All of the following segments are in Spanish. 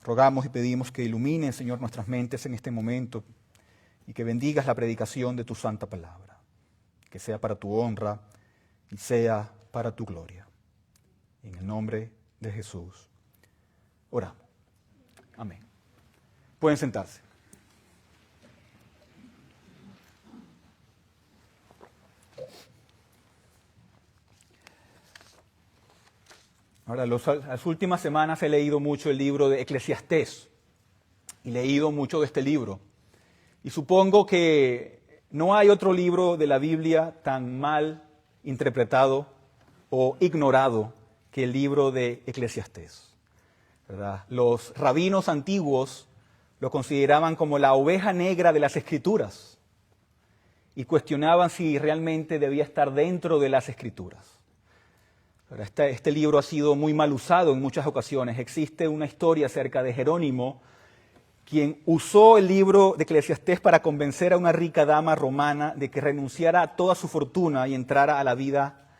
Rogamos y pedimos que ilumines, Señor, nuestras mentes en este momento y que bendigas la predicación de tu santa palabra, que sea para tu honra y sea para tu gloria. En el nombre de Jesús oramos. Amén. Pueden sentarse. Ahora, las últimas semanas he leído mucho el libro de Eclesiastés y leído mucho de este libro. Y supongo que no hay otro libro de la Biblia tan mal interpretado o ignorado que el libro de Eclesiastés, ¿verdad? Los rabinos antiguos lo consideraban como la oveja negra de las Escrituras y cuestionaban si realmente debía estar dentro de las Escrituras. Este libro ha sido muy mal usado en muchas ocasiones. Existe una historia acerca de Jerónimo, quien usó el libro de Eclesiastés para convencer a una rica dama romana de que renunciara a toda su fortuna y entrara a la vida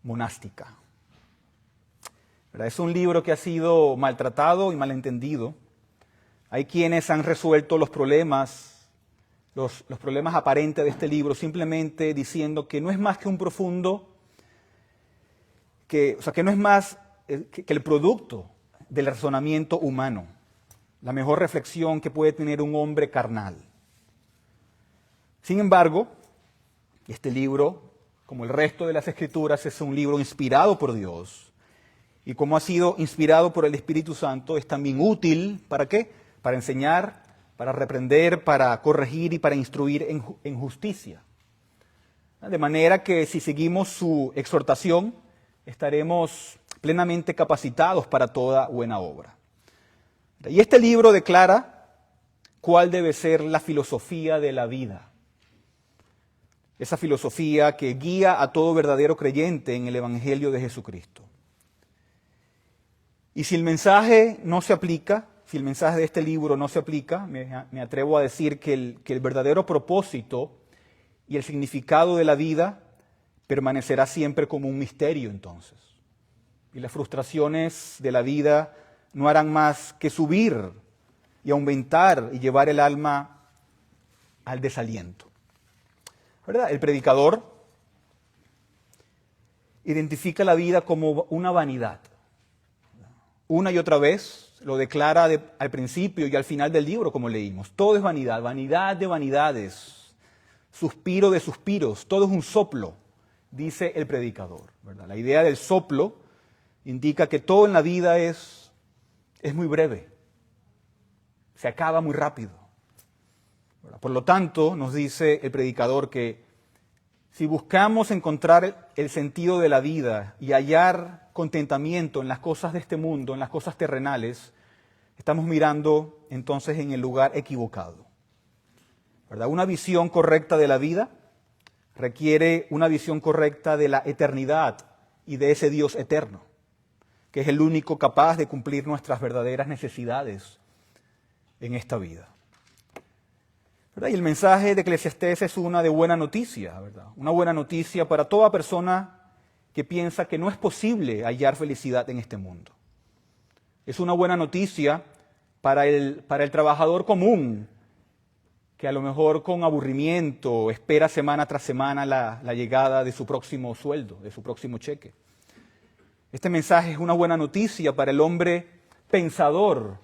monástica. Es un libro que ha sido maltratado y malentendido. Hay quienes han resuelto los problemas aparentes de este libro simplemente diciendo que no es más que un profundo, que no es más que el producto del razonamiento humano, la mejor reflexión que puede tener un hombre carnal. Sin embargo, este libro, como el resto de las Escrituras, es un libro inspirado por Dios. Y como ha sido inspirado por el Espíritu Santo, es también útil, ¿para qué? Para enseñar, para reprender, para corregir y para instruir en justicia. De manera que si seguimos su exhortación, estaremos plenamente capacitados para toda buena obra. Y este libro declara cuál debe ser la filosofía de la vida. Esa filosofía que guía a todo verdadero creyente en el Evangelio de Jesucristo. Y si el mensaje no se aplica, si el mensaje de este libro no se aplica, me atrevo a decir que el verdadero propósito y el significado de la vida permanecerá siempre como un misterio entonces. Y las frustraciones de la vida no harán más que subir y aumentar y llevar el alma al desaliento. ¿Verdad? El predicador identifica la vida como una vanidad. Una y otra vez lo declara al principio y al final del libro, como leímos. Todo es vanidad, vanidad de vanidades, suspiro de suspiros, todo es un soplo, dice el predicador, ¿verdad? La idea del soplo indica que todo en la vida es muy breve, se acaba muy rápido. Por lo tanto, nos dice el predicador que si buscamos encontrar el sentido de la vida y hallar contentamiento en las cosas de este mundo, en las cosas terrenales, estamos mirando entonces en el lugar equivocado, ¿verdad? Una visión correcta de la vida requiere una visión correcta de la eternidad y de ese Dios eterno, que es el único capaz de cumplir nuestras verdaderas necesidades en esta vida. ¿Verdad? Y el mensaje de Eclesiastés es una de buena noticia, ¿verdad? Una buena noticia para toda persona que piensa que no es posible hallar felicidad en este mundo. Es una buena noticia para el trabajador común, que a lo mejor con aburrimiento espera semana tras semana la llegada de su próximo sueldo, de su próximo cheque. Este mensaje es una buena noticia para el hombre pensador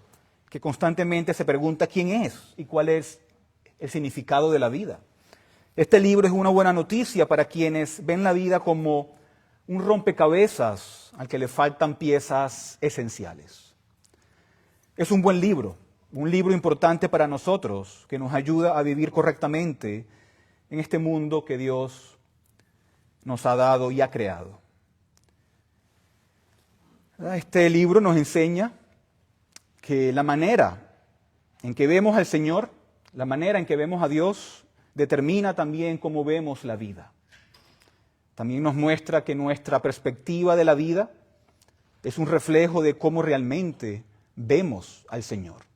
que constantemente se pregunta quién es y cuál es el significado de la vida. Este libro es una buena noticia para quienes ven la vida como un rompecabezas al que le faltan piezas esenciales. Es un buen libro. Un libro importante para nosotros que nos ayuda a vivir correctamente en este mundo que Dios nos ha dado y ha creado. Este libro nos enseña que la manera en que vemos al Señor, la manera en que vemos a Dios, determina también cómo vemos la vida. También nos muestra que nuestra perspectiva de la vida es un reflejo de cómo realmente vemos al Señor.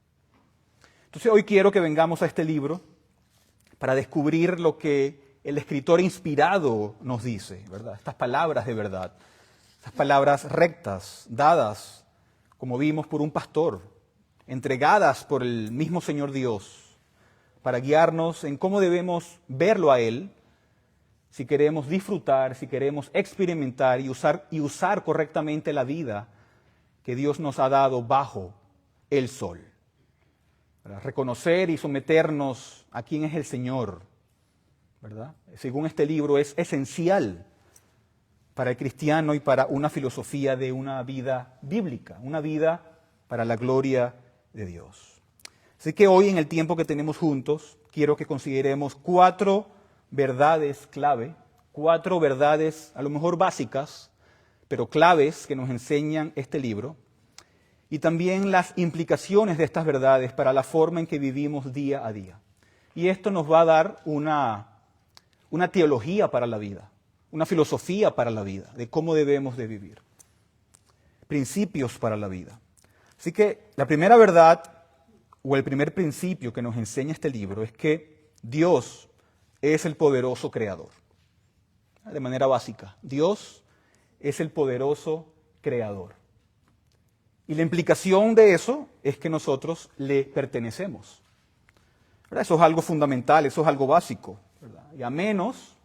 Entonces hoy quiero que vengamos a este libro para descubrir lo que el escritor inspirado nos dice, ¿verdad? Estas palabras de verdad, estas palabras rectas, dadas como vimos, por un pastor, entregadas por el mismo Señor Dios, para guiarnos en cómo debemos verlo a Él, si queremos disfrutar, si queremos experimentar y usar correctamente la vida que Dios nos ha dado bajo el sol. Para reconocer y someternos a quién es el Señor, ¿verdad? Según este libro es esencial para el cristiano y para una filosofía de una vida bíblica, una vida para la gloria de Dios. Así que hoy, en el tiempo que tenemos juntos, quiero que consideremos 4 verdades clave, 4 verdades a lo mejor básicas, pero claves que nos enseñan este libro, y también las implicaciones de estas verdades para la forma en que vivimos día a día. Y esto nos va a dar una teología para la vida, una filosofía para la vida, de cómo debemos de vivir. Principios para la vida. Así que la primera verdad, o el primer principio que nos enseña este libro, es que Dios es el poderoso creador. De manera básica, Dios es el poderoso creador. Y la implicación de eso es que nosotros le pertenecemos. ¿Verdad? Eso es algo fundamental, eso es algo básico, ¿verdad? Y a menos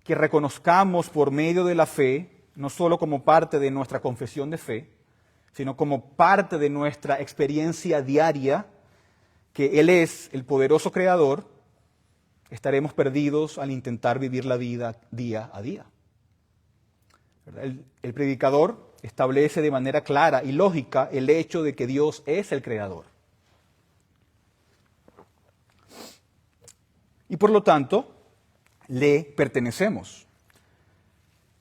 que reconozcamos por medio de la fe, no solo como parte de nuestra confesión de fe, sino como parte de nuestra experiencia diaria, que Él es el poderoso creador, estaremos perdidos al intentar vivir la vida día a día. ¿Verdad? El predicador establece de manera clara y lógica el hecho de que Dios es el creador. Y por lo tanto, le pertenecemos.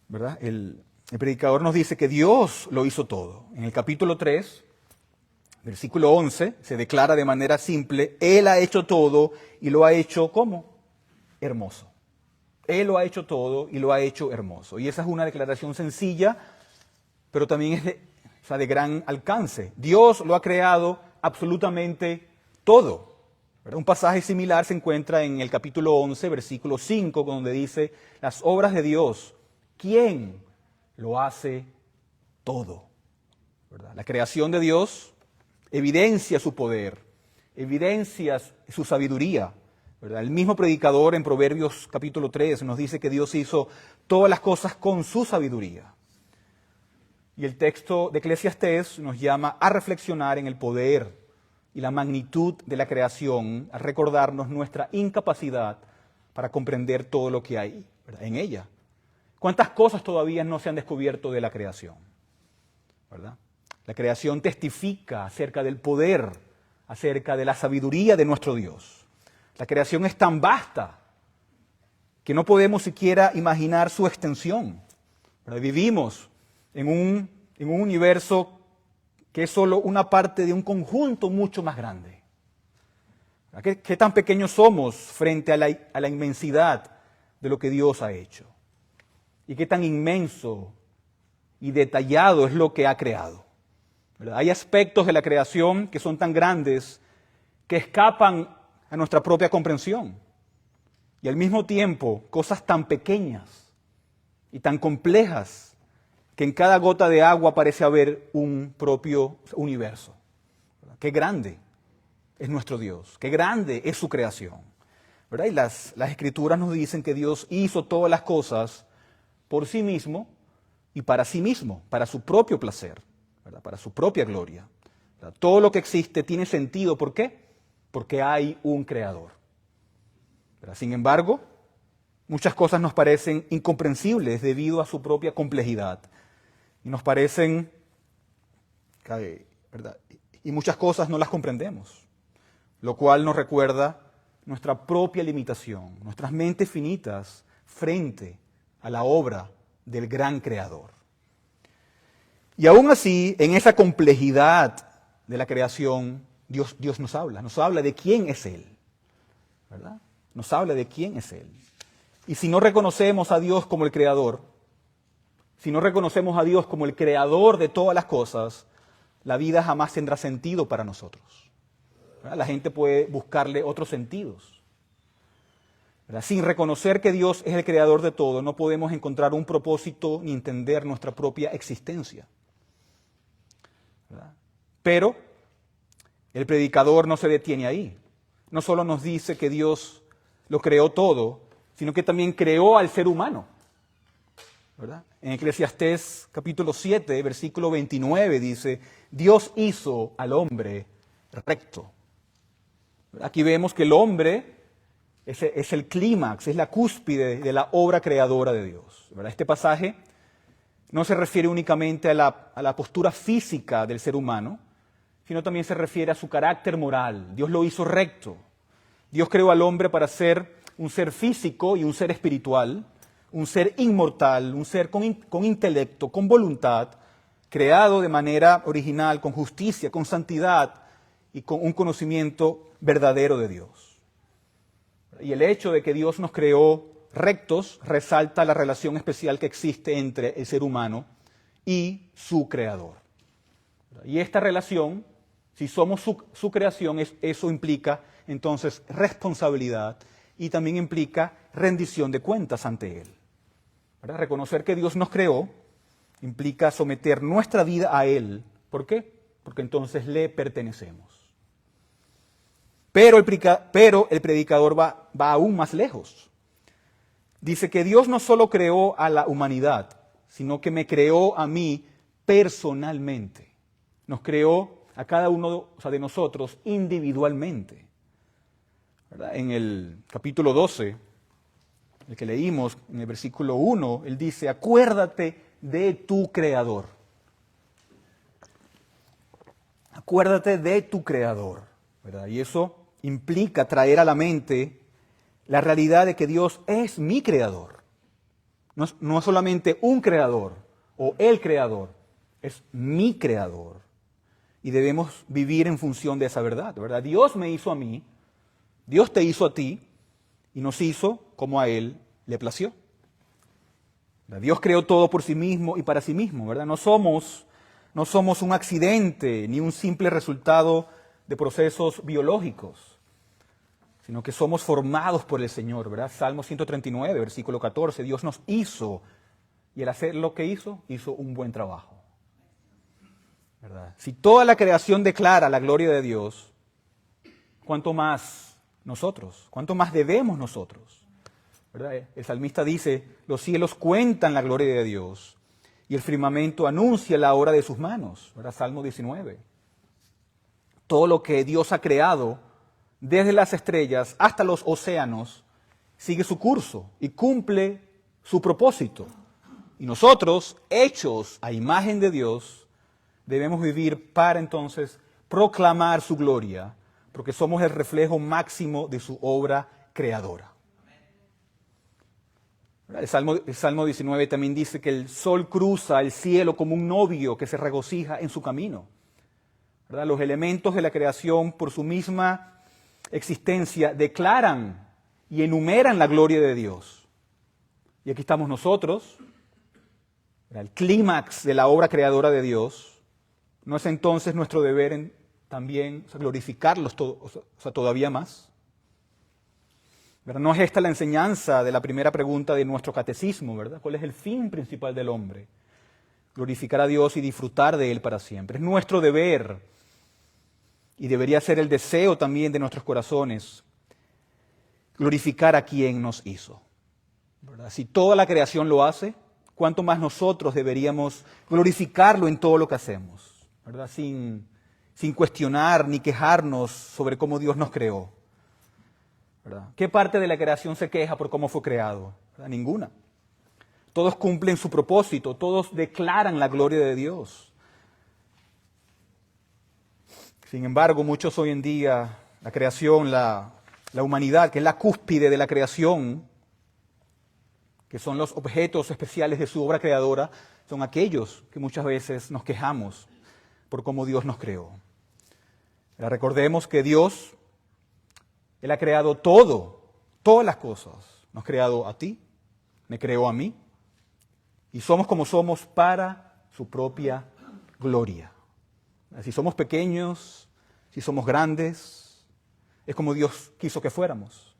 ¿Verdad? El predicador nos dice que Dios lo hizo todo. En el capítulo 3, versículo 11, se declara de manera simple, Él ha hecho todo y lo ha hecho ¿cómo? Hermoso. Él lo ha hecho todo y lo ha hecho hermoso. Y esa es una declaración sencilla, pero también es de gran alcance. Dios lo ha creado absolutamente todo. ¿Verdad? Un pasaje similar se encuentra en el capítulo 11, versículo 5, donde dice, las obras de Dios, ¿quién lo hace todo? ¿Verdad? La creación de Dios evidencia su poder, evidencia su sabiduría. ¿Verdad? El mismo predicador en Proverbios capítulo 3 nos dice que Dios hizo todas las cosas con su sabiduría. Y el texto de Eclesiastés nos llama a reflexionar en el poder y la magnitud de la creación, a recordarnos nuestra incapacidad para comprender todo lo que hay, ¿verdad?, en ella. ¿Cuántas cosas todavía no se han descubierto de la creación? ¿Verdad? La creación testifica acerca del poder, acerca de la sabiduría de nuestro Dios. La creación es tan vasta que no podemos siquiera imaginar su extensión. ¿Verdad? Vivimos en un universo que es solo una parte de un conjunto mucho más grande. ¿Qué tan pequeños somos frente a la inmensidad de lo que Dios ha hecho? ¿Y qué tan inmenso y detallado es lo que ha creado? ¿Verdad? Hay aspectos de la creación que son tan grandes que escapan a nuestra propia comprensión. Y al mismo tiempo, cosas tan pequeñas y tan complejas que en cada gota de agua parece haber un propio universo. ¿Verdad? Qué grande es nuestro Dios, qué grande es su creación. ¿Verdad? Y las Escrituras nos dicen que Dios hizo todas las cosas por sí mismo y para sí mismo, para su propio placer, ¿verdad?, para su propia gloria. ¿Verdad? Todo lo que existe tiene sentido. ¿Por qué? Porque hay un creador. ¿Verdad? Sin embargo, muchas cosas nos parecen incomprensibles debido a su propia complejidad. Y nos parecen, ¿verdad?, y muchas cosas no las comprendemos, lo cual nos recuerda nuestra propia limitación, nuestras mentes finitas frente a la obra del gran creador. Y aún así, en esa complejidad de la creación, Dios nos habla de quién es Él, ¿verdad? Nos habla de quién es Él. Y si no reconocemos a Dios como el creador, si no reconocemos a Dios como el creador de todas las cosas, la vida jamás tendrá sentido para nosotros. ¿Verdad? La gente puede buscarle otros sentidos. ¿Verdad? Sin reconocer que Dios es el creador de todo, no podemos encontrar un propósito ni entender nuestra propia existencia. ¿verdad? Pero el predicador no se detiene ahí. No solo nos dice que Dios lo creó todo, sino que también creó al ser humano, ¿verdad? En Eclesiastés capítulo 7, versículo 29 dice, Dios hizo al hombre recto. Aquí vemos que el hombre es el clímax, es la cúspide de la obra creadora de Dios, ¿verdad? Este pasaje no se refiere únicamente a la postura física del ser humano, sino también se refiere a su carácter moral. Dios lo hizo recto. Dios creó al hombre para ser un ser físico y un ser espiritual, un ser inmortal, un ser con intelecto, con voluntad, creado de manera original, con justicia, con santidad y con un conocimiento verdadero de Dios. Y el hecho de que Dios nos creó rectos resalta la relación especial que existe entre el ser humano y su creador. Y esta relación, si somos su creación, eso implica entonces responsabilidad y también implica rendición de cuentas ante Él. ¿Verdad? Reconocer que Dios nos creó implica someter nuestra vida a Él. ¿Por qué? Porque entonces le pertenecemos. Pero el predicador va aún más lejos. Dice que Dios no solo creó a la humanidad, sino que me creó a mí personalmente. Nos creó a cada uno de nosotros individualmente. ¿Verdad? En el capítulo 12, el que leímos, en el versículo 1, él dice, acuérdate de tu Creador. Acuérdate de tu Creador. ¿Verdad? Y eso implica traer a la mente la realidad de que Dios es mi Creador. No es solamente un Creador o el Creador, es mi Creador. Y debemos vivir en función de esa verdad, ¿verdad? Dios me hizo a mí, Dios te hizo a ti y nos hizo como a Él le plació. ¿Verdad? Dios creó todo por sí mismo y para sí mismo, ¿verdad? No somos un accidente ni un simple resultado de procesos biológicos, sino que somos formados por el Señor, ¿verdad? Salmo 139, versículo 14, Dios nos hizo y al hacer lo que hizo un buen trabajo. ¿Verdad? Si toda la creación declara la gloria de Dios, ¿cuánto más nosotros? ¿Cuánto más debemos nosotros? ¿Verdad? El salmista dice, los cielos cuentan la gloria de Dios y el firmamento anuncia la obra de sus manos. ¿Verdad? Salmo 19. Todo lo que Dios ha creado, desde las estrellas hasta los océanos, sigue su curso y cumple su propósito. Y nosotros, hechos a imagen de Dios, debemos vivir para entonces proclamar su gloria, porque somos el reflejo máximo de su obra creadora. El Salmo 19 también dice que el sol cruza el cielo como un novio que se regocija en su camino. ¿Verdad? Los elementos de la creación, por su misma existencia, declaran y enumeran la gloria de Dios. Y aquí estamos nosotros, el clímax de la obra creadora de Dios. ¿No es entonces nuestro deber también glorificarlos todavía más? ¿Verdad? ¿No es esta la enseñanza de la primera pregunta de nuestro catecismo, ¿verdad? ¿Cuál es el fin principal del hombre? Glorificar a Dios y disfrutar de Él para siempre. Es nuestro deber y debería ser el deseo también de nuestros corazones glorificar a quien nos hizo. ¿Verdad? Si toda la creación lo hace, ¿cuánto más nosotros deberíamos glorificarlo en todo lo que hacemos? ¿Verdad? Sin cuestionar ni quejarnos sobre cómo Dios nos creó. ¿Verdad? ¿Qué parte de la creación se queja por cómo fue creado? ¿Verdad? Ninguna. Todos cumplen su propósito, todos declaran la gloria de Dios. Sin embargo, muchos hoy en día, la creación, la humanidad, que es la cúspide de la creación, que son los objetos especiales de su obra creadora, son aquellos que muchas veces nos quejamos por cómo Dios nos creó. Pero recordemos que Dios, Él ha creado todas las cosas. Nos ha creado a ti, me creó a mí, y somos como somos para su propia gloria. Si somos pequeños, si somos grandes, es como Dios quiso que fuéramos.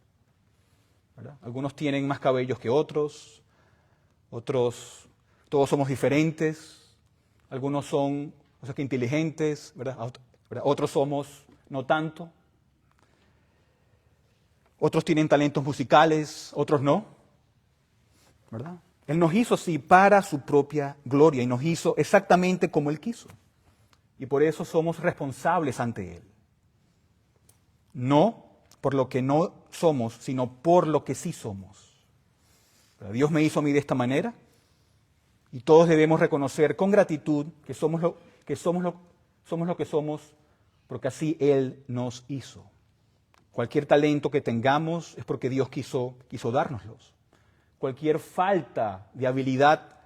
¿Verdad? Algunos tienen más cabellos que otros, todos somos diferentes, algunos son o sea que inteligentes, ¿verdad? Otros somos no tanto. Otros tienen talentos musicales, otros no, ¿verdad? Él nos hizo así para su propia gloria y nos hizo exactamente como Él quiso. Y por eso somos responsables ante Él. No por lo que no somos, sino por lo que sí somos. Pero Dios me hizo a mí de esta manera y todos debemos reconocer con gratitud que somos lo que somos porque así Él nos hizo. Cualquier talento que tengamos es porque Dios quiso dárnoslos. Cualquier falta de habilidad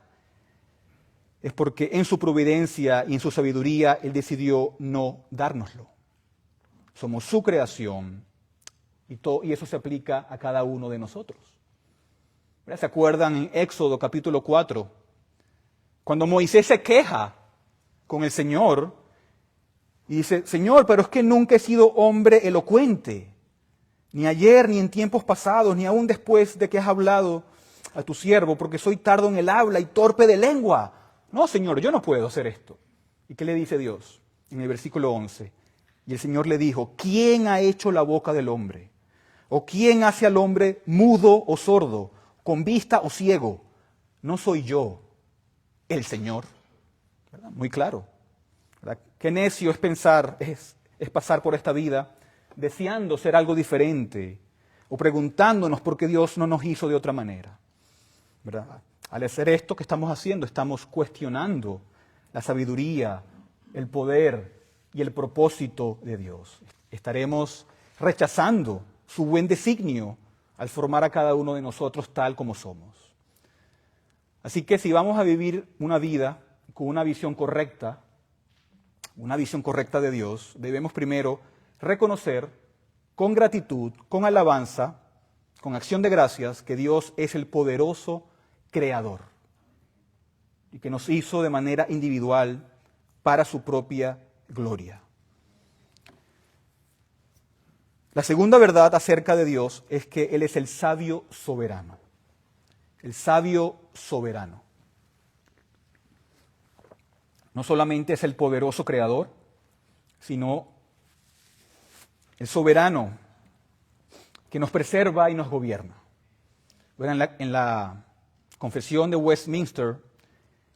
es porque en su providencia y en su sabiduría Él decidió no dárnoslo. Somos su creación y eso se aplica a cada uno de nosotros. ¿Se acuerdan en Éxodo capítulo 4? Cuando Moisés se queja con el Señor y dice, Señor, pero es que nunca he sido hombre elocuente, ni ayer, ni en tiempos pasados, ni aún después de que has hablado a tu siervo, porque soy tardo en el habla y torpe de lengua. No, Señor, yo no puedo hacer esto. ¿Y qué le dice Dios? En el versículo 11. Y el Señor le dijo, ¿quién ha hecho la boca del hombre? ¿O quién hace al hombre mudo o sordo, con vista o ciego? No soy yo, el Señor. ¿Verdad? Muy claro. ¿Verdad? Qué necio es pensar, es pasar por esta vida deseando ser algo diferente o preguntándonos por qué Dios no nos hizo de otra manera. ¿Verdad? Al hacer esto que estamos haciendo, estamos cuestionando la sabiduría, el poder y el propósito de Dios. Estaremos rechazando su buen designio al formar a cada uno de nosotros tal como somos. Así que si vamos a vivir una vida con una visión correcta de Dios, debemos primero reconocer con gratitud, con alabanza, con acción de gracias, que Dios es el poderoso creador y que nos hizo de manera individual para su propia gloria. La segunda verdad acerca de Dios es que Él es el sabio soberano. El sabio soberano. No solamente es el poderoso creador, sino el soberano que nos preserva y nos gobierna. En la Confesión de Westminster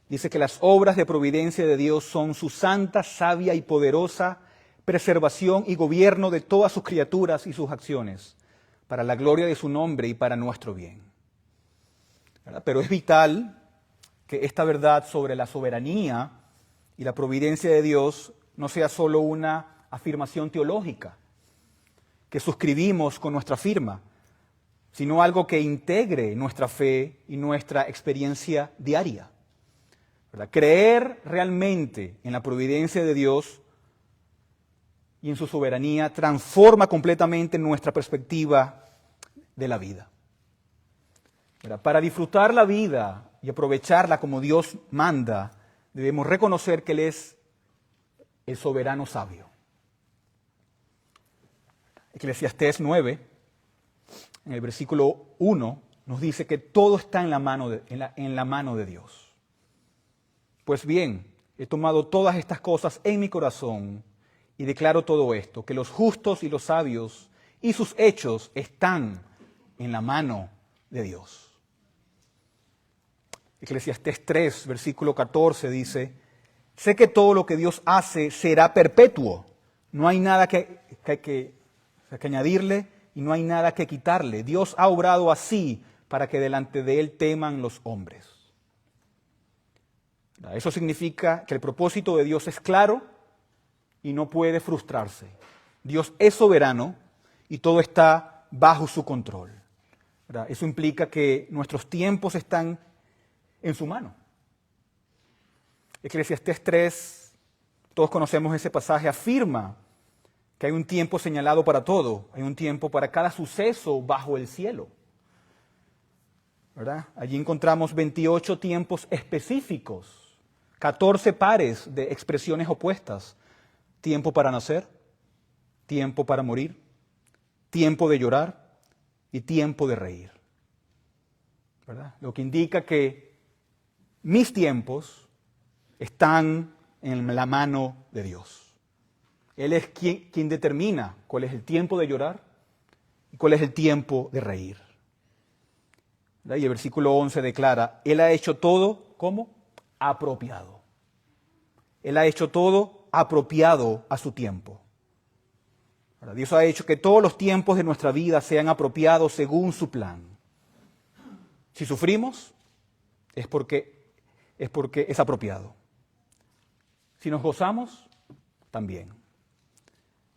dice que las obras de providencia de Dios son su santa, sabia y poderosa preservación y gobierno de todas sus criaturas y sus acciones, para la gloria de su nombre y para nuestro bien. ¿Verdad? Pero es vital que esta verdad sobre la soberanía y la providencia de Dios no sea solo una afirmación teológica que suscribimos con nuestra firma, sino algo que integre nuestra fe y nuestra experiencia diaria. ¿Verdad? Creer realmente en la providencia de Dios y en su soberanía transforma completamente nuestra perspectiva de la vida. ¿Verdad? Para disfrutar la vida y aprovecharla como Dios manda, debemos reconocer que Él es el soberano sabio. Eclesiastés 9, en el versículo 1, nos dice que todo está en la mano de Dios. Pues bien, he tomado todas estas cosas en mi corazón y declaro todo esto, que los justos y los sabios y sus hechos están en la mano de Dios. Eclesiastés 3, versículo 14 dice, sé que todo lo que Dios hace será perpetuo, no hay nada que añadirle y no hay nada que quitarle. Dios ha obrado así para que delante de Él teman los hombres. Eso significa que el propósito de Dios es claro y no puede frustrarse. Dios es soberano y todo está bajo su control. Eso implica que nuestros tiempos están en su mano. Eclesiastés 3, todos conocemos ese pasaje, afirma que hay un tiempo señalado para todo, hay un tiempo para cada suceso bajo el cielo. ¿Verdad? Allí encontramos 28 tiempos específicos, 14 pares de expresiones opuestas. Tiempo para nacer, tiempo para morir, tiempo de llorar y tiempo de reír. ¿Verdad? Lo que indica que mis tiempos están en la mano de Dios. Él es quien determina cuál es el tiempo de llorar y cuál es el tiempo de reír. ¿Verdad? Y el versículo 11 declara, Él ha hecho todo, ¿cómo? Apropiado. Él ha hecho todo apropiado a su tiempo. ¿Verdad? Dios ha hecho que todos los tiempos de nuestra vida sean apropiados según su plan. Si sufrimos, es porque es apropiado. Si nos gozamos, también.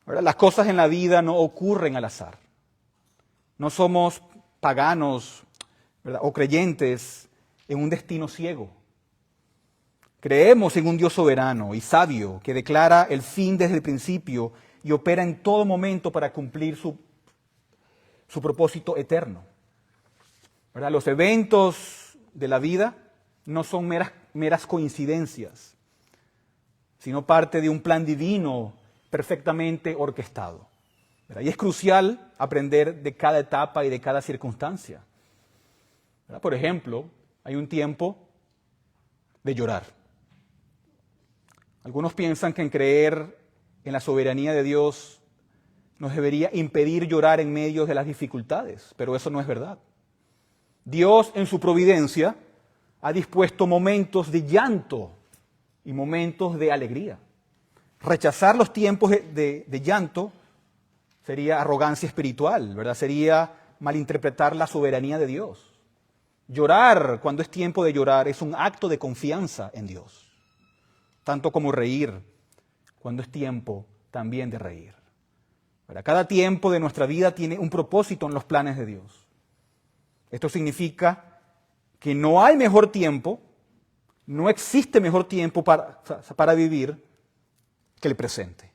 ¿Verdad? Las cosas en la vida no ocurren al azar. No somos paganos, ¿verdad?, o creyentes en un destino ciego. Creemos en un Dios soberano y sabio que declara el fin desde el principio y opera en todo momento para cumplir su propósito eterno. ¿Verdad? Los eventos de la vida no son meras coincidencias, sino parte de un plan divino perfectamente orquestado. ¿Verdad? Y es crucial aprender de cada etapa y de cada circunstancia. ¿Verdad? Por ejemplo, hay un tiempo de llorar. Algunos piensan que en creer en la soberanía de Dios nos debería impedir llorar en medio de las dificultades, pero eso no es verdad. Dios en su providencia ha dispuesto momentos de llanto y momentos de alegría. Rechazar los tiempos de llanto sería arrogancia espiritual, ¿verdad? Sería malinterpretar la soberanía de Dios. Llorar cuando es tiempo de llorar es un acto de confianza en Dios, tanto como reír cuando es tiempo también de reír. ¿Verdad? Cada tiempo de nuestra vida tiene un propósito en los planes de Dios. Esto significa que no hay mejor tiempo, no existe mejor tiempo para vivir que el presente.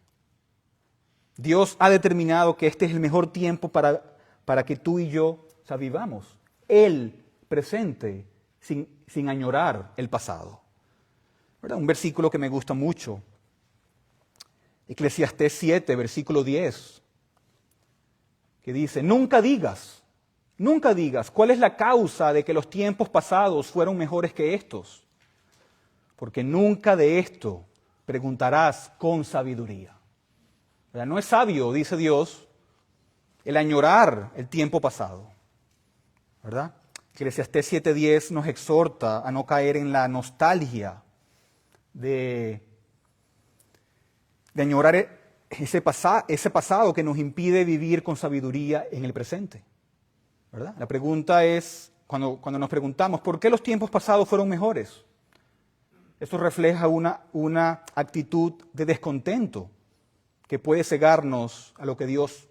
Dios ha determinado que este es el mejor tiempo para que tú y yo vivamos el presente sin añorar el pasado. ¿Verdad? Un versículo que me gusta mucho, Eclesiastés 7, versículo 10, que dice, nunca digas, ¿cuál es la causa de que los tiempos pasados fueron mejores que estos? Porque nunca de esto preguntarás con sabiduría. ¿Verdad? No es sabio, dice Dios, el añorar el tiempo pasado. ¿Verdad? Eclesiastés 7:10 nos exhorta a no caer en la nostalgia de añorar ese pasado que nos impide vivir con sabiduría en el presente. ¿Verdad? La pregunta es, cuando nos preguntamos, ¿por qué los tiempos pasados fueron mejores? Eso refleja una actitud de descontento que puede cegarnos a lo que Dios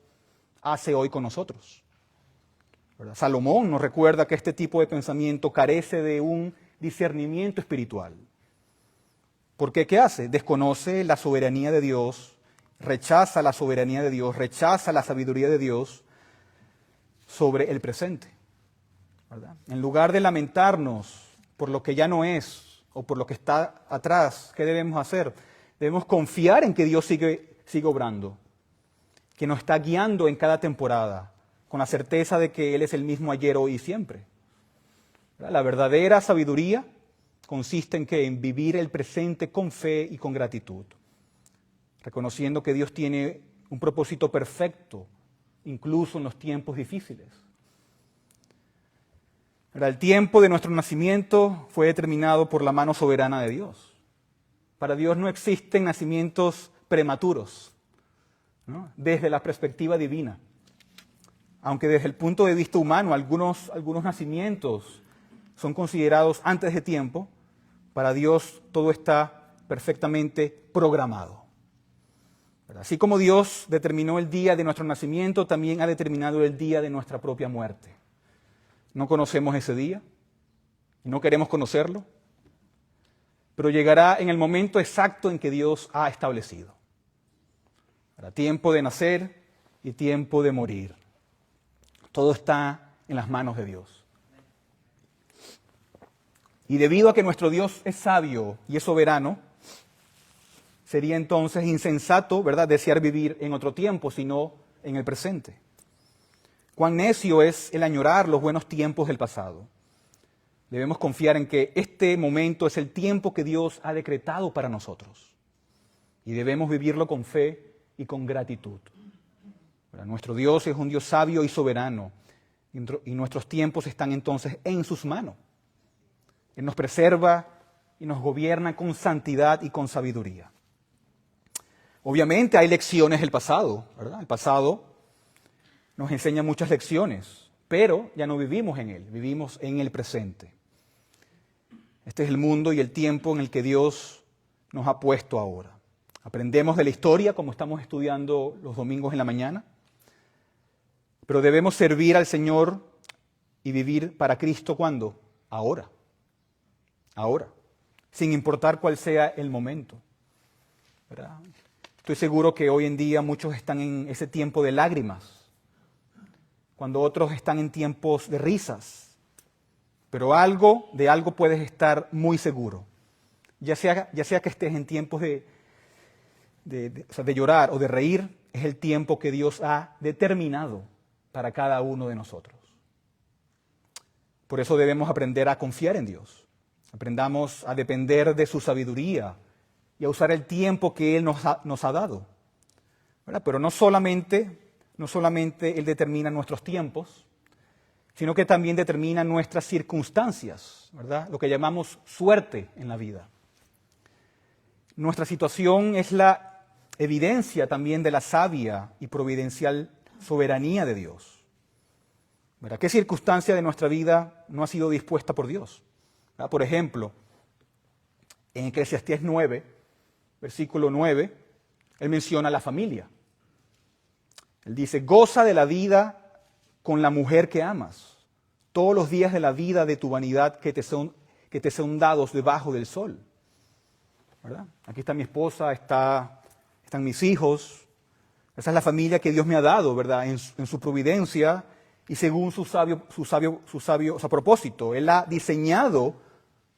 hace hoy con nosotros. ¿Verdad? Salomón nos recuerda que este tipo de pensamiento carece de un discernimiento espiritual. Porque ¿qué hace? Desconoce la soberanía de Dios, rechaza la soberanía de Dios, rechaza la sabiduría de Dios sobre el presente. ¿Verdad? En lugar de lamentarnos por lo que ya no es o por lo que está atrás, ¿qué debemos hacer? Debemos confiar en que Dios sigue obrando, que nos está guiando en cada temporada, con la certeza de que Él es el mismo ayer, hoy y siempre. ¿Verdad? La verdadera sabiduría consiste en vivir el presente con fe y con gratitud, reconociendo que Dios tiene un propósito perfecto, incluso en los tiempos difíciles. El tiempo de nuestro nacimiento fue determinado por la mano soberana de Dios. Para Dios no existen nacimientos prematuros, ¿no? Desde la perspectiva divina. Aunque desde el punto de vista humano algunos nacimientos son considerados antes de tiempo, para Dios todo está perfectamente programado. Así como Dios determinó el día de nuestro nacimiento, también ha determinado el día de nuestra propia muerte. No conocemos ese día, no queremos conocerlo, pero llegará en el momento exacto en que Dios ha establecido. Para tiempo de nacer y tiempo de morir. Todo está en las manos de Dios. Y debido a que nuestro Dios es sabio y es soberano, sería entonces insensato, ¿verdad?, desear vivir en otro tiempo, sino en el presente. Cuán necio es el añorar los buenos tiempos del pasado. Debemos confiar en que este momento es el tiempo que Dios ha decretado para nosotros. Y debemos vivirlo con fe y con gratitud. Nuestro Dios es un Dios sabio y soberano. Y nuestros tiempos están entonces en sus manos. Él nos preserva y nos gobierna con santidad y con sabiduría. Obviamente hay lecciones del pasado, ¿verdad? El pasado nos enseña muchas lecciones, pero ya no vivimos en él, vivimos en el presente. Este es el mundo y el tiempo en el que Dios nos ha puesto ahora. Aprendemos de la historia, como estamos estudiando los domingos en la mañana, pero debemos servir al Señor y vivir para Cristo, ¿cuándo? Ahora. Ahora. Sin importar cuál sea el momento, ¿verdad? Estoy seguro que hoy en día muchos están en ese tiempo de lágrimas, cuando otros están en tiempos de risas. Pero de algo puedes estar muy seguro. Ya sea que estés en tiempos de llorar o de reír, es el tiempo que Dios ha determinado para cada uno de nosotros. Por eso debemos aprender a confiar en Dios. Aprendamos a depender de su sabiduría y a usar el tiempo que Él nos ha dado, ¿verdad? Pero no solamente Él determina nuestros tiempos, sino que también determina nuestras circunstancias, ¿verdad? Lo que llamamos suerte en la vida. Nuestra situación es la evidencia también de la sabia y providencial soberanía de Dios, ¿verdad? ¿Qué circunstancia de nuestra vida no ha sido dispuesta por Dios? ¿Verdad? Por ejemplo, en Eclesiastés 9, versículo 9, él menciona la familia. Él dice, goza de la vida con la mujer que amas, todos los días de la vida de tu vanidad que te son dados debajo del sol. ¿Verdad? Aquí está mi esposa, están mis hijos. Esa es la familia que Dios me ha dado, ¿verdad? En su providencia y según su sabio propósito. Él ha diseñado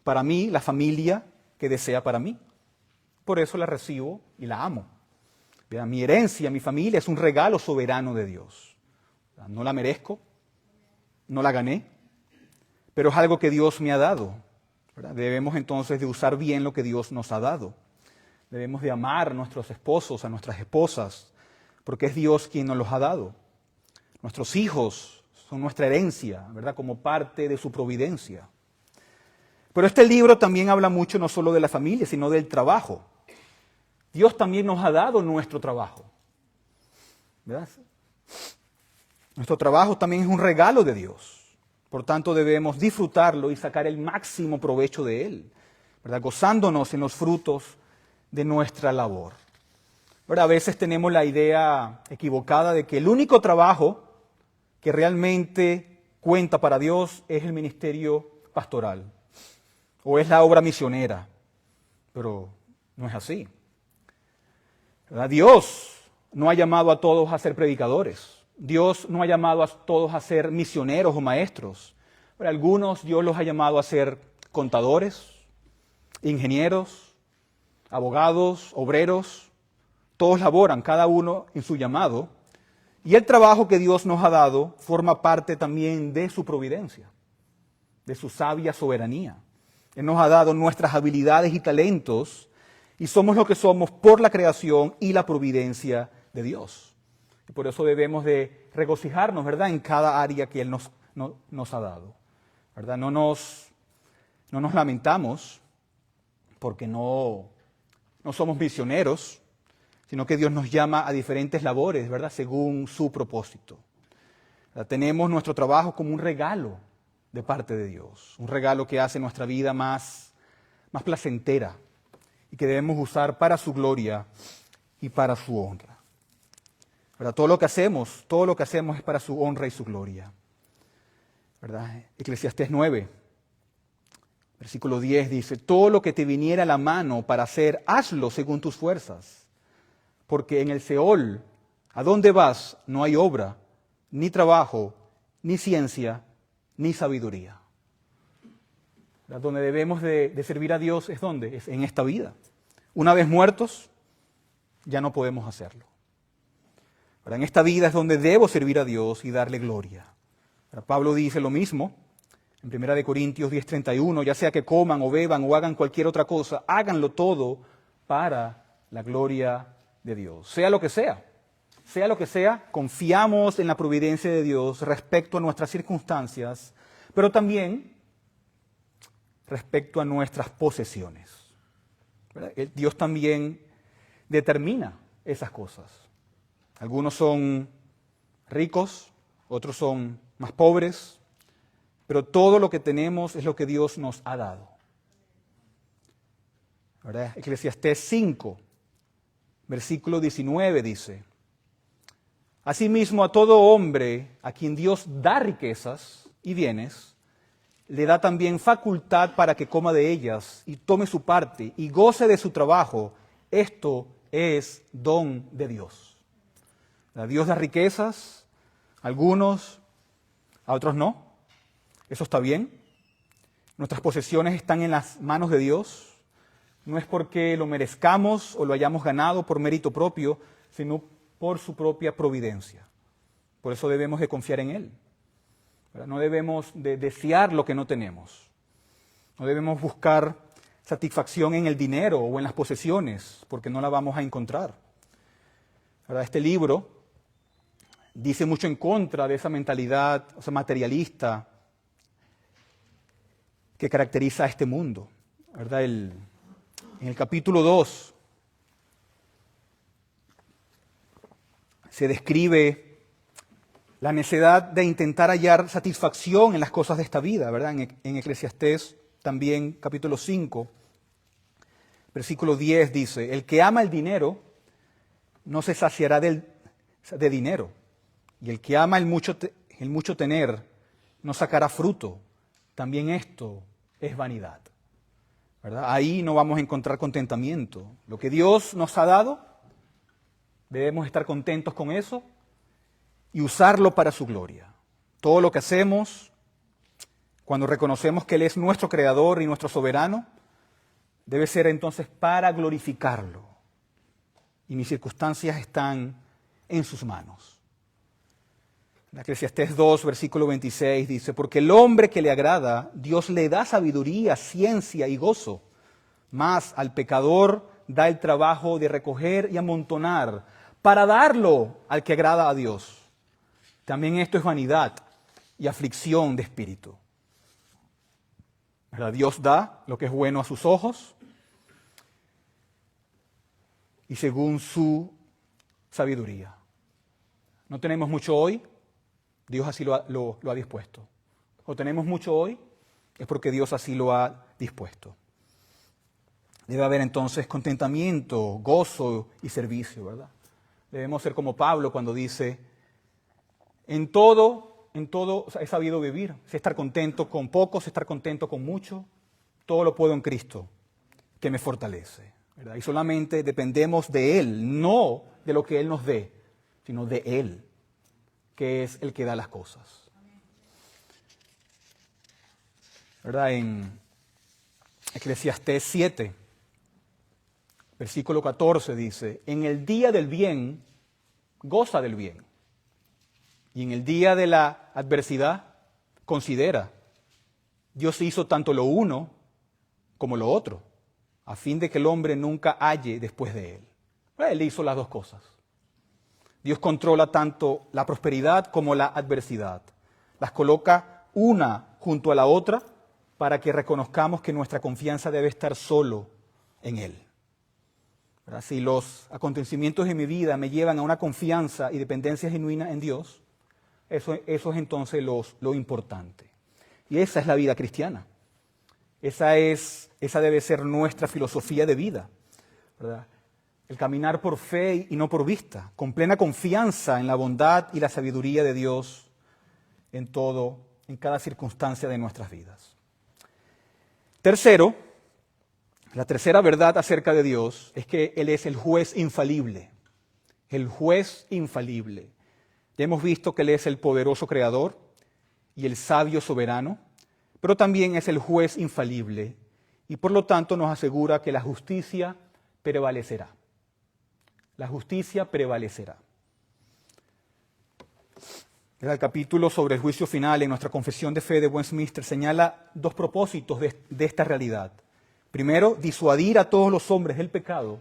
para mí la familia que desea para mí. Por eso la recibo y la amo. ¿Verdad? Mi herencia, mi familia es un regalo soberano de Dios. ¿Verdad? No la merezco, no la gané, pero es algo que Dios me ha dado. ¿Verdad? Debemos entonces de usar bien lo que Dios nos ha dado. Debemos de amar a nuestros esposos, a nuestras esposas, porque es Dios quien nos los ha dado. Nuestros hijos son nuestra herencia, ¿verdad? Como parte de su providencia. Pero este libro también habla mucho no solo de la familia, sino del trabajo. Dios también nos ha dado nuestro trabajo, ¿verdad? Nuestro trabajo también es un regalo de Dios. Por tanto, debemos disfrutarlo y sacar el máximo provecho de él, ¿verdad? Gozándonos en los frutos de nuestra labor. ¿Verdad? A veces tenemos la idea equivocada de que el único trabajo que realmente cuenta para Dios es el ministerio pastoral o es la obra misionera, pero no es así. ¿Verdad? Dios no ha llamado a todos a ser predicadores. Dios no ha llamado a todos a ser misioneros o maestros. Para algunos Dios los ha llamado a ser contadores, ingenieros, abogados, obreros. Todos laboran, cada uno en su llamado. Y el trabajo que Dios nos ha dado forma parte también de su providencia, de su sabia soberanía. Él nos ha dado nuestras habilidades y talentos y somos lo que somos por la creación y la providencia de Dios. Y por eso debemos de regocijarnos, ¿verdad?, en cada área que Él nos ha dado, ¿verdad? No nos lamentamos porque no somos misioneros, sino que Dios nos llama a diferentes labores, ¿verdad?, según su propósito. ¿Verdad? Tenemos nuestro trabajo como un regalo de parte de Dios, un regalo que hace nuestra vida más placentera y que debemos usar para su gloria y para su honra. ¿Verdad? Todo lo que hacemos es para su honra y su gloria. ¿Verdad? Eclesiastés 9, versículo 10 dice, todo lo que te viniera a la mano para hacer, hazlo según tus fuerzas, porque en el Seol, ¿a dónde vas? No hay obra, ni trabajo, ni ciencia, ni sabiduría. ¿Verdad? Donde debemos de servir a Dios es ¿dónde? Es en esta vida. Una vez muertos, ya no podemos hacerlo. ¿Verdad? En esta vida es donde debo servir a Dios y darle gloria. ¿Verdad? Pablo dice lo mismo En 1 Corintios 10:31, ya sea que coman o beban o hagan cualquier otra cosa, háganlo todo para la gloria de Dios. Sea lo que sea, confiamos en la providencia de Dios respecto a nuestras circunstancias, pero también respecto a nuestras posesiones. ¿Verdad? Dios también determina esas cosas. Algunos son ricos, otros son más pobres, pero todo lo que tenemos es lo que Dios nos ha dado. ¿Verdad? Eclesiastés 5, versículo 19 dice: asimismo a todo hombre a quien Dios da riquezas y bienes, le da también facultad para que coma de ellas y tome su parte y goce de su trabajo. Esto es don de Dios. Dios da riquezas a algunos, a otros no. Eso está bien. Nuestras posesiones están en las manos de Dios. No es porque lo merezcamos o lo hayamos ganado por mérito propio, sino por su propia providencia. Por eso debemos de confiar en Él. No debemos de desear lo que no tenemos. No debemos buscar satisfacción en el dinero o en las posesiones, porque no la vamos a encontrar. Este libro dice mucho en contra de esa mentalidad materialista que caracteriza a este mundo. En el capítulo 2 se describe la necesidad de intentar hallar satisfacción en las cosas de esta vida, ¿verdad? En Eclesiastés también, capítulo 5, versículo 10 dice: el que ama el dinero no se saciará de dinero, y el que ama el mucho tener no sacará fruto. También esto es vanidad, ¿verdad? Ahí no vamos a encontrar contentamiento. Lo que Dios nos ha dado, debemos estar contentos con eso y usarlo para su gloria. Todo lo que hacemos, cuando reconocemos que Él es nuestro Creador y nuestro Soberano, debe ser entonces para glorificarlo. Y mis circunstancias están en sus manos. En Eclesiastés 2, versículo 26 dice: porque el hombre que le agrada, Dios le da sabiduría, ciencia y gozo, mas al pecador da el trabajo de recoger y amontonar para darlo al que agrada a Dios. También esto es vanidad y aflicción de espíritu. ¿Verdad? Dios da lo que es bueno a sus ojos y según su sabiduría. No tenemos mucho hoy, Dios así lo ha dispuesto. O tenemos mucho hoy, es porque Dios así lo ha dispuesto. Debe haber entonces contentamiento, gozo y servicio, ¿verdad? Debemos ser como Pablo cuando dice: en todo he sabido vivir. Sé estar contento con poco, sé estar contento con mucho. Todo lo puedo en Cristo, que me fortalece, ¿verdad? Y solamente dependemos de Él, no de lo que Él nos dé, sino de Él, que es el que da las cosas. ¿Verdad? En Eclesiastés 7, versículo 14 dice: en el día del bien, goza del bien. Y en el día de la adversidad, considera: Dios hizo tanto lo uno como lo otro, a fin de que el hombre nunca halle después de él. Él hizo las dos cosas. Dios controla tanto la prosperidad como la adversidad. Las coloca una junto a la otra para que reconozcamos que nuestra confianza debe estar solo en Él. ¿Verdad? Si los acontecimientos de mi vida me llevan a una confianza y dependencia genuina en Dios, eso es entonces lo importante. Y esa es la vida cristiana. Esa debe ser nuestra filosofía de vida, ¿verdad? El caminar por fe y no por vista, con plena confianza en la bondad y la sabiduría de Dios en cada circunstancia de nuestras vidas. Tercero, la tercera verdad acerca de Dios es que Él es el juez infalible. El juez infalible. Ya hemos visto que Él es el poderoso creador y el sabio soberano, pero también es el juez infalible y por lo tanto nos asegura que la justicia prevalecerá. La justicia prevalecerá. El capítulo sobre el juicio final en nuestra confesión de fe de Westminster señala dos propósitos de esta realidad. Primero, disuadir a todos los hombres del pecado.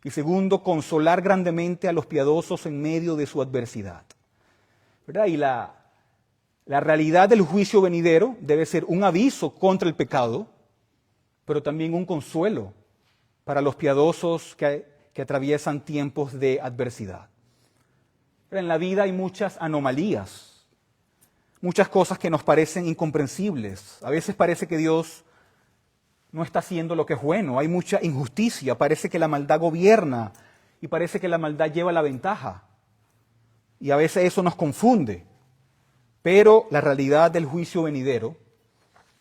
Y segundo, consolar grandemente a los piadosos en medio de su adversidad. ¿Verdad? Y la realidad del juicio venidero debe ser un aviso contra el pecado, pero también un consuelo para los piadosos que atraviesan tiempos de adversidad. Pero en la vida hay muchas anomalías, muchas cosas que nos parecen incomprensibles. A veces parece que Dios no está haciendo lo que es bueno, hay mucha injusticia, parece que la maldad gobierna y parece que la maldad lleva la ventaja. Y a veces eso nos confunde. Pero la realidad del juicio venidero,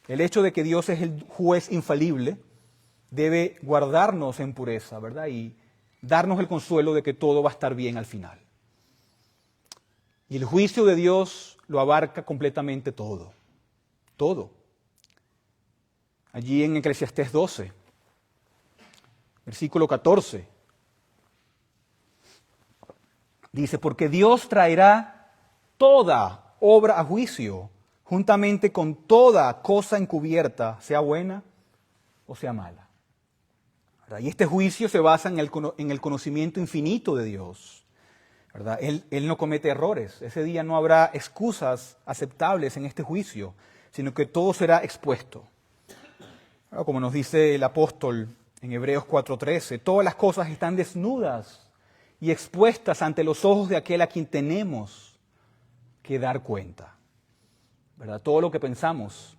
el hecho de que Dios es el juez infalible, debe guardarnos en pureza, ¿verdad? Y darnos el consuelo de que todo va a estar bien al final. Y el juicio de Dios lo abarca completamente todo. Todo. Allí en Eclesiastés 12, versículo 14, dice, porque Dios traerá toda obra a juicio, juntamente con toda cosa encubierta, sea buena o sea mala. ¿Verdad? Y este juicio se basa en el conocimiento infinito de Dios. ¿Verdad? Él no comete errores. Ese día no habrá excusas aceptables en este juicio, sino que todo será expuesto. Como nos dice el apóstol en Hebreos 4:13, todas las cosas están desnudas y expuestas ante los ojos de aquel a quien tenemos que dar cuenta. ¿Verdad? Todo lo que pensamos,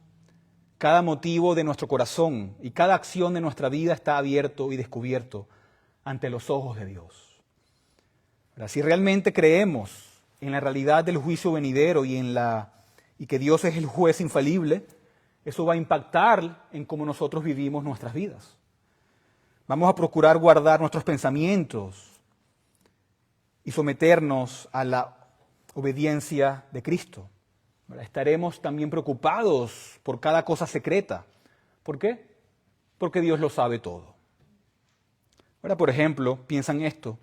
cada motivo de nuestro corazón y cada acción de nuestra vida está abierto y descubierto ante los ojos de Dios. ¿Verdad? Si realmente creemos en la realidad del juicio venidero y que Dios es el juez infalible, eso va a impactar en cómo nosotros vivimos nuestras vidas. Vamos a procurar guardar nuestros pensamientos y someternos a la obediencia de Cristo. Estaremos también preocupados por cada cosa secreta. ¿Por qué? Porque Dios lo sabe todo. Ahora, por ejemplo, piensa en esto.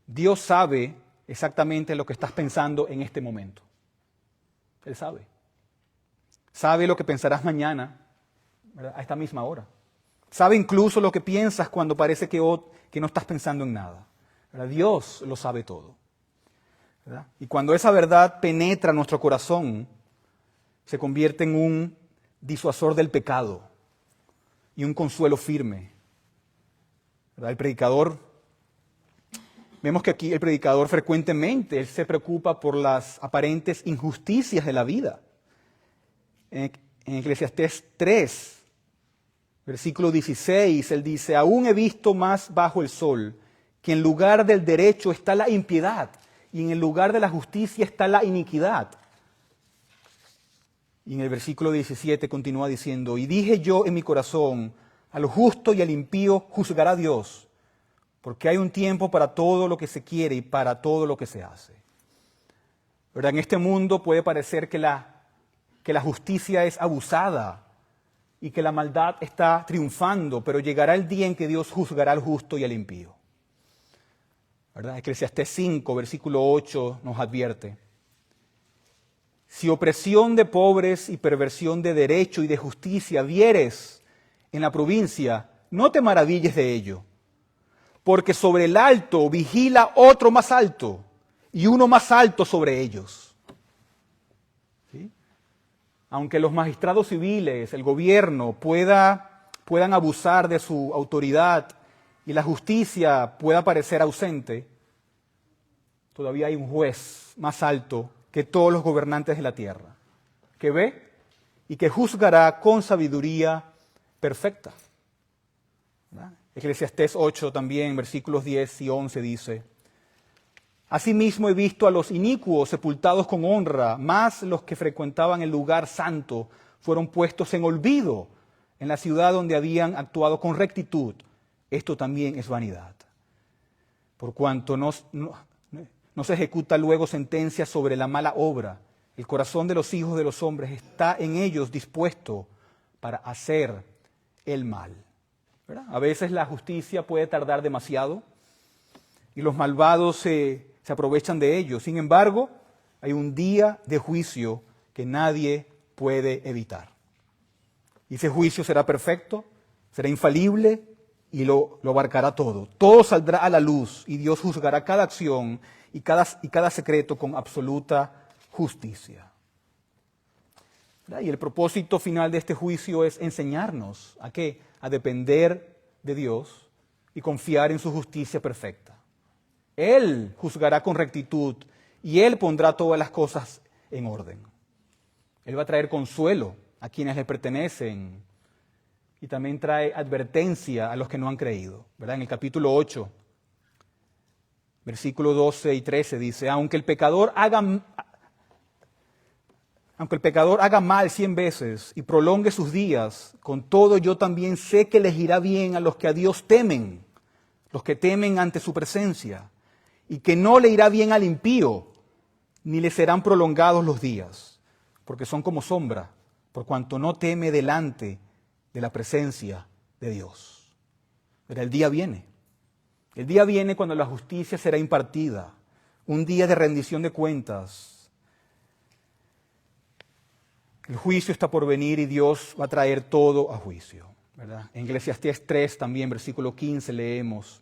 Dios sabe exactamente lo que estás pensando en este momento. Él sabe. Sabe lo que pensarás mañana, ¿verdad? A esta misma hora. Sabe incluso lo que piensas cuando parece que no estás pensando en nada. ¿Verdad? Dios lo sabe todo. ¿Verdad? Y cuando esa verdad penetra nuestro corazón, se convierte en un disuasor del pecado y un consuelo firme. ¿Verdad? Vemos que aquí el predicador frecuentemente él se preocupa por las aparentes injusticias de la vida. En Eclesiastés 3, versículo 16, él dice, aún he visto más bajo el sol que en lugar del derecho está la impiedad y en el lugar de la justicia está la iniquidad. Y en el versículo 17 continúa diciendo, y dije yo en mi corazón, al justo y al impío juzgará Dios, porque hay un tiempo para todo lo que se quiere y para todo lo que se hace. ¿Verdad? En este mundo puede parecer que la justicia es abusada y que la maldad está triunfando, pero llegará el día en que Dios juzgará al justo y al impío. ¿Verdad? Eclesiastés 5, versículo 8 nos advierte. Si opresión de pobres y perversión de derecho y de justicia vieres en la provincia, no te maravilles de ello, porque sobre el alto vigila otro más alto y uno más alto sobre ellos. ¿Sí? Aunque los magistrados civiles, el gobierno, puedan abusar de su autoridad y la justicia pueda parecer ausente, todavía hay un juez más alto que todos los gobernantes de la tierra, que ve y que juzgará con sabiduría perfecta. ¿Verdad? Eclesiastés 8 también, versículos 10 y 11 dice, asimismo he visto a los inicuos sepultados con honra, más los que frecuentaban el lugar santo fueron puestos en olvido en la ciudad donde habían actuado con rectitud. Esto también es vanidad. Por cuanto no se ejecuta luego sentencia sobre la mala obra, el corazón de los hijos de los hombres está en ellos dispuesto para hacer el mal. ¿Verdad? A veces la justicia puede tardar demasiado y los malvados se aprovechan de ello. Sin embargo, hay un día de juicio que nadie puede evitar. Y ese juicio será perfecto, será infalible y lo abarcará todo. Todo saldrá a la luz y Dios juzgará cada acción y cada secreto con absoluta justicia. Y el propósito final de este juicio es enseñarnos ¿a qué? A depender de Dios y confiar en su justicia perfecta. Él juzgará con rectitud y Él pondrá todas las cosas en orden. Él va a traer consuelo a quienes le pertenecen y también trae advertencia a los que no han creído. ¿Verdad? En el capítulo 8, versículos 12 y 13 dice, aunque el pecador haga mal 100 veces y prolongue sus días, con todo yo también sé que les irá bien a los que a Dios temen, los que temen ante su presencia, y que no le irá bien al impío, ni le serán prolongados los días, porque son como sombra, por cuanto no teme delante de la presencia de Dios. Pero el día viene. El día viene cuando la justicia será impartida, un día de rendición de cuentas. El juicio está por venir y Dios va a traer todo a juicio. ¿Verdad? En Eclesiastés 3 también, versículo 15, leemos,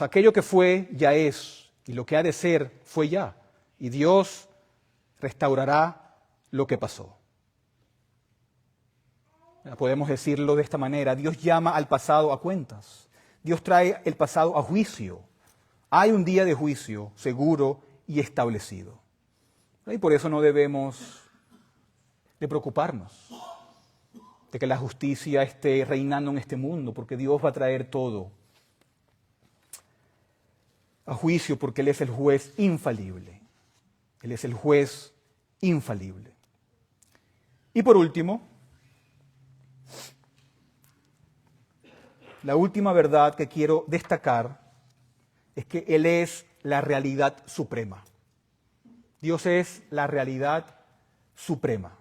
aquello que fue ya es, y lo que ha de ser fue ya, y Dios restaurará lo que pasó. Podemos decirlo de esta manera, Dios llama al pasado a cuentas, Dios trae el pasado a juicio. Hay un día de juicio seguro y establecido. Y por eso no debemos de preocuparnos de que la justicia esté reinando en este mundo, porque Dios va a traer todo a juicio, porque Él es el juez infalible. Él es el juez infalible. Y por último, la última verdad que quiero destacar es que Él es la realidad suprema. Dios es la realidad suprema.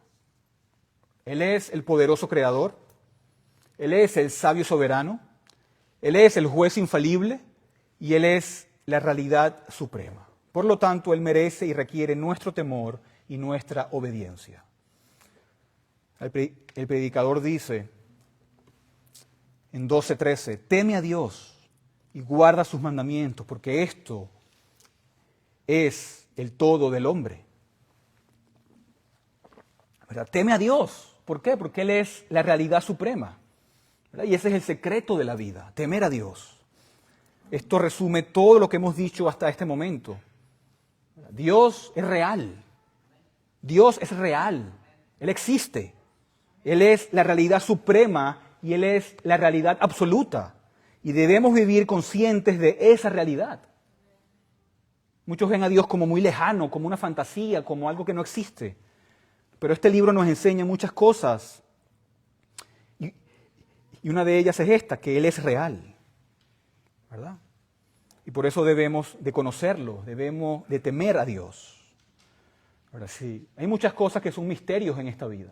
Él es el poderoso creador, Él es el sabio soberano, Él es el juez infalible y Él es la realidad suprema. Por lo tanto, Él merece y requiere nuestro temor y nuestra obediencia. El predicador dice en 12:13, teme a Dios y guarda sus mandamientos, porque esto es el todo del hombre. ¿Verdad? Teme a Dios. ¿Por qué? Porque Él es la realidad suprema. ¿Verdad? Y ese es el secreto de la vida, temer a Dios. Esto resume todo lo que hemos dicho hasta este momento. Dios es real. Dios es real. Él existe. Él es la realidad suprema y Él es la realidad absoluta. Y debemos vivir conscientes de esa realidad. Muchos ven a Dios como muy lejano, como una fantasía, como algo que no existe. Pero este libro nos enseña muchas cosas. Y una de ellas es esta, que Él es real. ¿Verdad? Y por eso debemos de conocerlo, debemos de temer a Dios. Ahora sí, hay muchas cosas que son misterios en esta vida.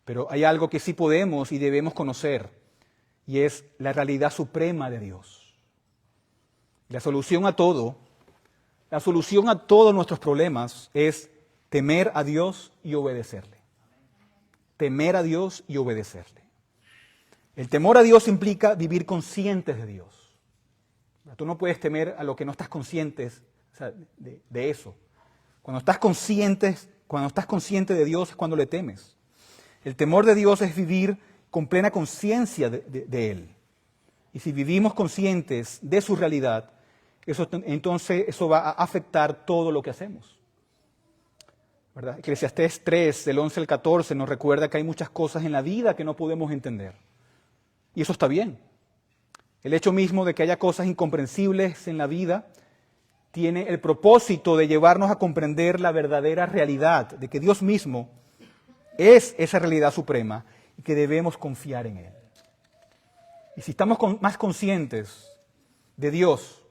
Pero hay algo que sí podemos y debemos conocer, y es la realidad suprema de Dios. La solución a todos nuestros problemas es temer a Dios y obedecerle. Temer a Dios y obedecerle. El temor a Dios implica vivir conscientes de Dios. Tú no puedes temer a lo que no estás consciente de eso. Cuando estás consciente de Dios es cuando le temes. El temor de Dios es vivir con plena conciencia de Él. Y si vivimos conscientes de su realidad, entonces eso va a afectar todo lo que hacemos. ¿Verdad? Eclesiastés 3, del 11 al 14, nos recuerda que hay muchas cosas en la vida que no podemos entender. Y eso está bien. El hecho mismo de que haya cosas incomprensibles en la vida tiene el propósito de llevarnos a comprender la verdadera realidad, de que Dios mismo es esa realidad suprema y que debemos confiar en Él. Y si estamos más conscientes de Dios,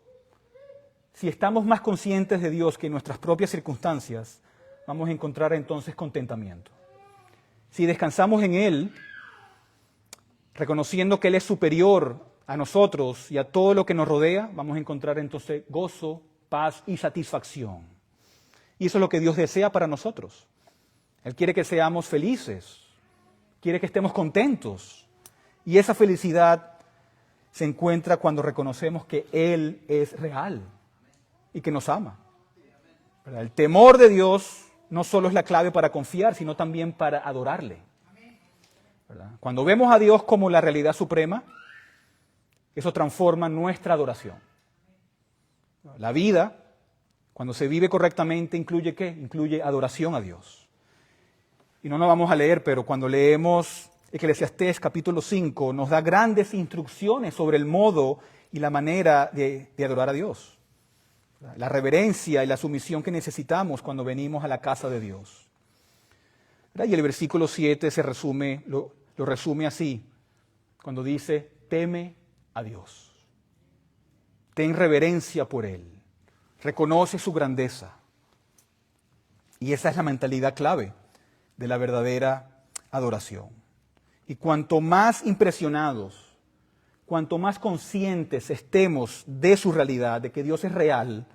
si estamos más conscientes de Dios que en nuestras propias circunstancias, vamos a encontrar entonces contentamiento. Si descansamos en Él, reconociendo que Él es superior a nosotros y a todo lo que nos rodea, vamos a encontrar entonces gozo, paz y satisfacción. Y eso es lo que Dios desea para nosotros. Él quiere que seamos felices, quiere que estemos contentos. Y esa felicidad se encuentra cuando reconocemos que Él es real y que nos ama. ¿Verdad? El temor de Dios no solo es la clave para confiar, sino también para adorarle. ¿Verdad? Cuando vemos a Dios como la realidad suprema, eso transforma nuestra adoración. La vida, cuando se vive correctamente, ¿incluye qué? Incluye adoración a Dios. Y no nos vamos a leer, pero cuando leemos Eclesiastés capítulo 5, nos da grandes instrucciones sobre el modo y la manera de adorar a Dios. La reverencia y la sumisión que necesitamos cuando venimos a la casa de Dios. Y el versículo 7 lo resume así, cuando dice, teme a Dios. Ten reverencia por Él. Reconoce su grandeza. Y esa es la mentalidad clave de la verdadera adoración. Y cuanto más impresionados, cuanto más conscientes estemos de su realidad, de que Dios es real,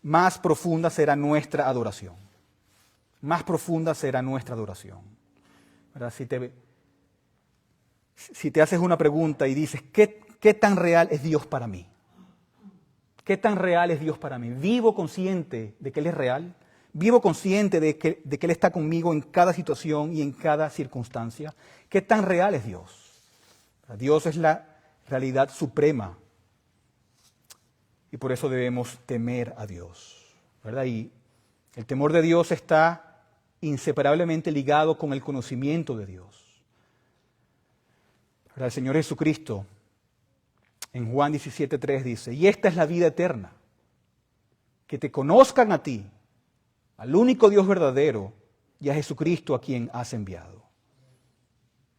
más profunda será nuestra adoración. Más profunda será nuestra adoración. ¿Verdad? Si te haces una pregunta y dices, ¿qué tan real es Dios para mí? ¿Qué tan real es Dios para mí? ¿Vivo consciente de que Él es real? ¿Vivo consciente de que Él está conmigo en cada situación y en cada circunstancia? ¿Qué tan real es Dios? Dios es la realidad suprema y por eso debemos temer a Dios, ¿verdad? Y el temor de Dios está inseparablemente ligado con el conocimiento de Dios. ¿Verdad? El Señor Jesucristo en Juan 17:3 dice, y esta es la vida eterna, que te conozcan a ti, al único Dios verdadero, y a Jesucristo a quien has enviado.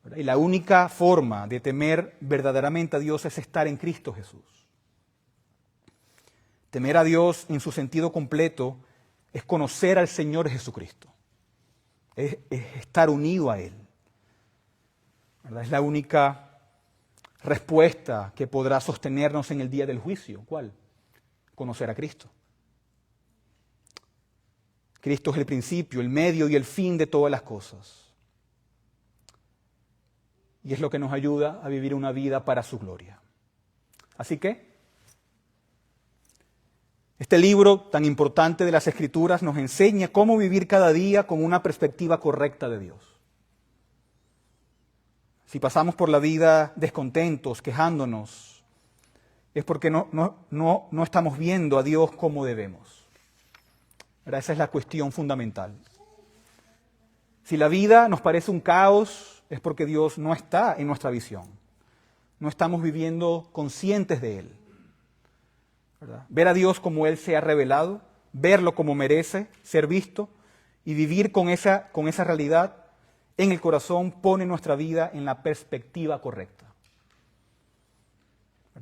¿Verdad? Y la única forma de temer verdaderamente a Dios es estar en Cristo Jesús. Temer a Dios en su sentido completo es conocer al Señor Jesucristo, es estar unido a Él. ¿Verdad? Es la única respuesta que podrá sostenernos en el día del juicio. ¿Cuál? Conocer a Cristo. Cristo es el principio, el medio y el fin de todas las cosas. Y es lo que nos ayuda a vivir una vida para su gloria. Así que, este libro tan importante de las Escrituras nos enseña cómo vivir cada día con una perspectiva correcta de Dios. Si pasamos por la vida descontentos, quejándonos, es porque no estamos viendo a Dios como debemos. ¿Verdad? Esa es la cuestión fundamental. Si la vida nos parece un caos, es porque Dios no está en nuestra visión. No estamos viviendo conscientes de Él. ¿Verdad? Ver a Dios como Él se ha revelado, verlo como merece ser visto y vivir con esa realidad en el corazón pone nuestra vida en la perspectiva correcta.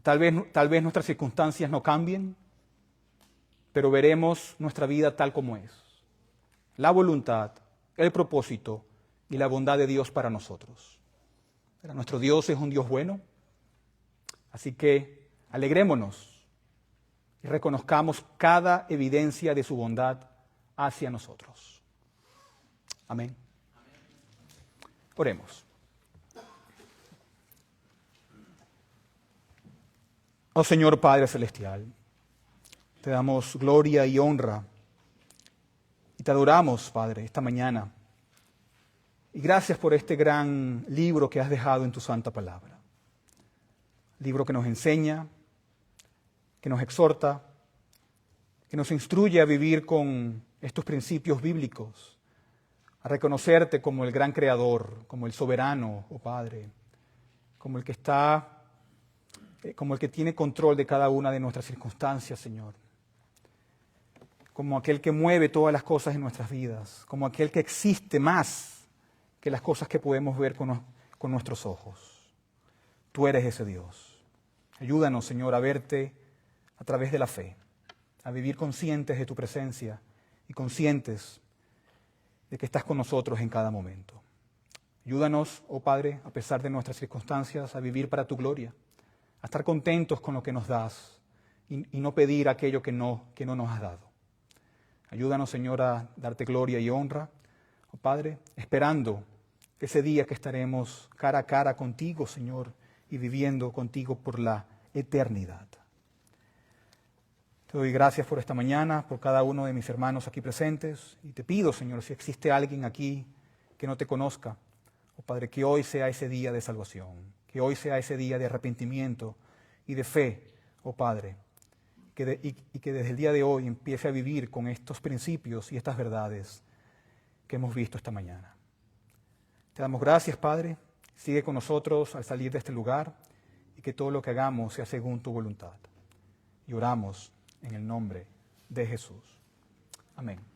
Tal vez nuestras circunstancias no cambien, pero veremos nuestra vida tal como es. La voluntad, el propósito y la bondad de Dios para nosotros. Pero nuestro Dios es un Dios bueno, así que alegrémonos y reconozcamos cada evidencia de su bondad hacia nosotros. Amén. Oremos. Oh Señor Padre Celestial, te damos gloria y honra y te adoramos, Padre, esta mañana. Y gracias por este gran libro que has dejado en tu santa palabra. Libro que nos enseña, que nos exhorta, que nos instruye a vivir con estos principios bíblicos, a reconocerte como el gran creador, como el soberano, oh Padre, como el que tiene control de cada una de nuestras circunstancias, Señor. Como aquel que mueve todas las cosas en nuestras vidas, como aquel que existe más que las cosas que podemos ver con nuestros ojos. Tú eres ese Dios. Ayúdanos, Señor, a verte a través de la fe, a vivir conscientes de tu presencia y conscientes de que estás con nosotros en cada momento. Ayúdanos, oh Padre, a pesar de nuestras circunstancias, a vivir para tu gloria, a estar contentos con lo que nos das y no pedir aquello que no nos has dado. Ayúdanos, Señor, a darte gloria y honra, oh Padre, esperando ese día que estaremos cara a cara contigo, Señor, y viviendo contigo por la eternidad. Te doy gracias por esta mañana, por cada uno de mis hermanos aquí presentes, y te pido, Señor, si existe alguien aquí que no te conozca, oh Padre, que hoy sea ese día de salvación, que hoy sea ese día de arrepentimiento y de fe, oh Padre, y que desde el día de hoy empiece a vivir con estos principios y estas verdades que hemos visto esta mañana. Te damos gracias, Padre, sigue con nosotros al salir de este lugar y que todo lo que hagamos sea según tu voluntad. Y oramos en el nombre de Jesús. Amén.